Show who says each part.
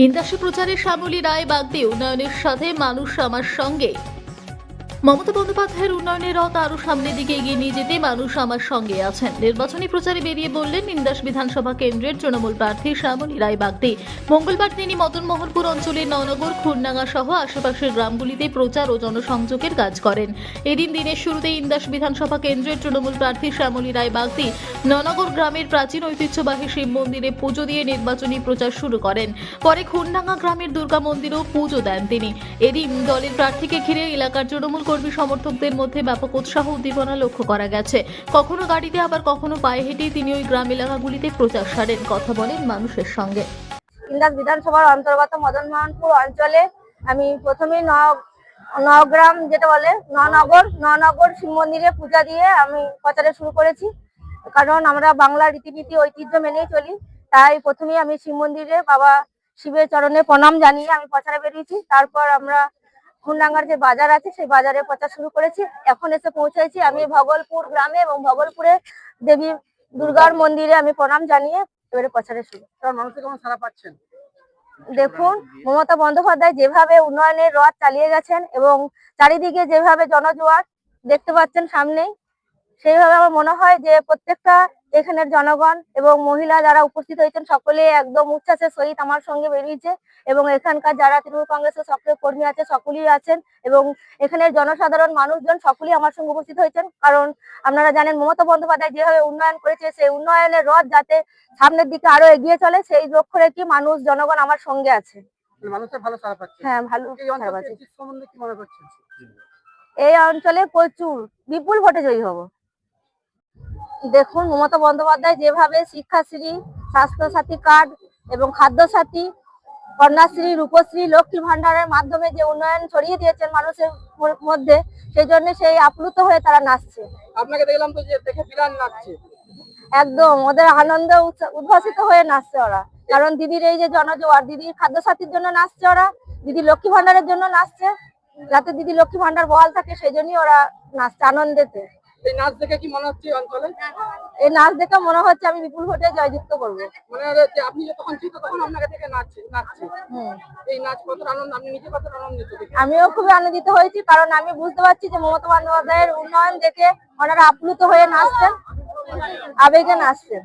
Speaker 1: ইন্দাসে প্রচারে শ্যামলী রায় বাগদি উন্নয়নের সাথে মানুষ আমার সঙ্গে। মমতা বন্দ্যোপাধ্যায়ের উন্নয়নের রথ আরো সামনের দিকে এগিয়ে নিয়ে যেতে মানুষ আমার সঙ্গে আছেন। নির্বাচনী প্রচারে বেরিয়ে বললেন ইন্দাস বিধানসভা কেন্দ্রের তৃণমূল প্রার্থী শ্যামলী রায় বাগদি। মঙ্গলবার তিনি মদনমোহনপুর অঞ্চলের নওনগর, খুরডাঙ্গা সহ আশেপাশের গ্রামগুলিতে প্রচার ও জনসংযোগের কাজ করেন। এদিন দিনের শুরুতে ইন্দাস বিধানসভা কেন্দ্রের তৃণমূল প্রার্থী শ্যামলী রায় বাগদি নওনগর গ্রামের প্রাচীন ঐতিহ্যবাহী শিব মন্দিরে পুজো দিয়ে নির্বাচনী প্রচার শুরু করেন। পরে খুরডাঙ্গা গ্রামের দুর্গা মন্দিরেও পুজো দেন তিনি। এদিন দলের প্রার্থীকে ঘিরে এলাকার তৃণমূল কর্মী সমর্থকদের মধ্যে ব্যাপক উৎসাহ উদ্দীপনা লক্ষ্য করা গেছে। কখনো গাড়িতে, আবার কখনো পায়ে হেঁটে তিনি ওই গ্রাম এলাকাগুলিতে প্রচার সারেন, কথা বলেন মানুষের সঙ্গে।
Speaker 2: ইন্দাস বিধানসভার অন্তর্গত মদনমোহনপুর অঞ্চলে আমি প্রথমেই নওগ্রাম যেটা বলে নওনগর শিব মন্দিরে পূজা দিয়ে আমি প্রচারে শুরু করেছি। কারণ আমরা বাংলার রীতিনীতি ঐতিহ্য মেনেই চলি, তাই প্রথমেই আমি শিব মন্দিরে বাবা শিবের চরণে প্রণাম জানিয়ে আমি প্রচারে বেরিয়েছি। তারপর আমরা খুরডাঙ্গার যে বাজার আছে সেই বাজারে প্রচার শুরু করেছি। এখন এসে পৌঁছেছি আমি ভগলপুর গ্রামে, এবং ভগলপুরে দেবী দুর্গার মন্দিরে আমি প্রণাম জানিয়ে এবারে প্রচারে শুরু।
Speaker 3: মানুষের কেমন সাড়া পাচ্ছেন?
Speaker 2: দেখুন, মমতা বন্দ্যোপাধ্যায় যেভাবে উন্নয়নের রথ চালিয়ে গেছেন এবং চারিদিকে যেভাবে জনজোয়ার দেখতে পাচ্ছেন সামনেই, সেইভাবে আমার মনে হয় যে প্রত্যেকটা এখানের জনগণ এবং মহিলা যারা উপস্থিত হয়েছেন সকলে একদম উচ্ছ্বাসের সহিত আমার সঙ্গে বেরিয়েছে, এবং এখানকার যারা তৃণমূল কংগ্রেসের সক্রিয় কর্মী আছে সকলেই আছেন, এবং এখানের জনসাধারণ মানুষজন সকলেই আমার সঙ্গে উপস্থিত হয়েছেন। কারণ আপনারা জানেন মমতা বন্দ্যোপাধ্যায় যেভাবে উন্নয়ন করেছে, সেই উন্নয়নের রথ যাতে সামনের দিকে আরো এগিয়ে চলে সেই লক্ষ্য রেখে মানুষ জনগণ আমার সঙ্গে আছে।
Speaker 3: মানুষের ভালো সাড়া পাচ্ছে।
Speaker 2: হ্যাঁ, ভালো
Speaker 3: এই
Speaker 2: সাড়া
Speaker 3: অঞ্চলের
Speaker 2: পাচ্ছে।
Speaker 3: জিত সম্বন্ধে কি মনে করছেন?
Speaker 2: এই অঞ্চলে প্রচুর বিপুল ভোটে জয়ী হব। দেখুন, মমতা বন্দ্যোপাধ্যায় যেভাবে শিক্ষাশ্রী, স্বাস্থ্যসাথী কার্ড এবং খাদ্যসাথী, কন্যাশ্রী, রূপশ্রী, লক্ষ্মী ভান্ডারের মাধ্যমে যে উন্নয়ন ছড়িয়ে দিয়েছেন মানুষের মধ্যে, সেই জন্য সেই আপ্লুত হয়ে তারা নাচছে।
Speaker 3: আপনাকে দেখলাম তো যে দেখে বিরাট নাচছে।
Speaker 2: একদম ওদের আনন্দে উদ্ভাসিত হয়ে নাচছে ওরা। কারণ দিদির এই যে জনজোয়ার, দিদির খাদ্যসাথীর জন্য নাচছে ওরা, দিদি লক্ষ্মী ভান্ডারের জন্য নাচছে, যাতে দিদি লক্ষ্মী ভান্ডার বহাল থাকে সেই জন্যই ওরা নাচছে আনন্দেতে।
Speaker 3: এই নাচ দেখে কি মনে হচ্ছে এই অঞ্চলে?
Speaker 2: এই নাচ দেখে মনে হচ্ছে আমি বিপুল ভোটে জয়যুক্ত করবো।
Speaker 3: মানে যে আপনি যখন জিত তখন আপনাকে দেখে নাচছে। এই নাচ কত আনন্দ, আপনি নিজে কত আনন্দিত?
Speaker 2: আমিও খুবই আনন্দিত হয়েছি, কারণ আমি বুঝতে পারছি যে মমতা বন্দ্যোপাধ্যায়ের উন্নয়ন দেখে ওনারা আপ্লুত হয়ে নাচছেন, আবেগে নাচছেন।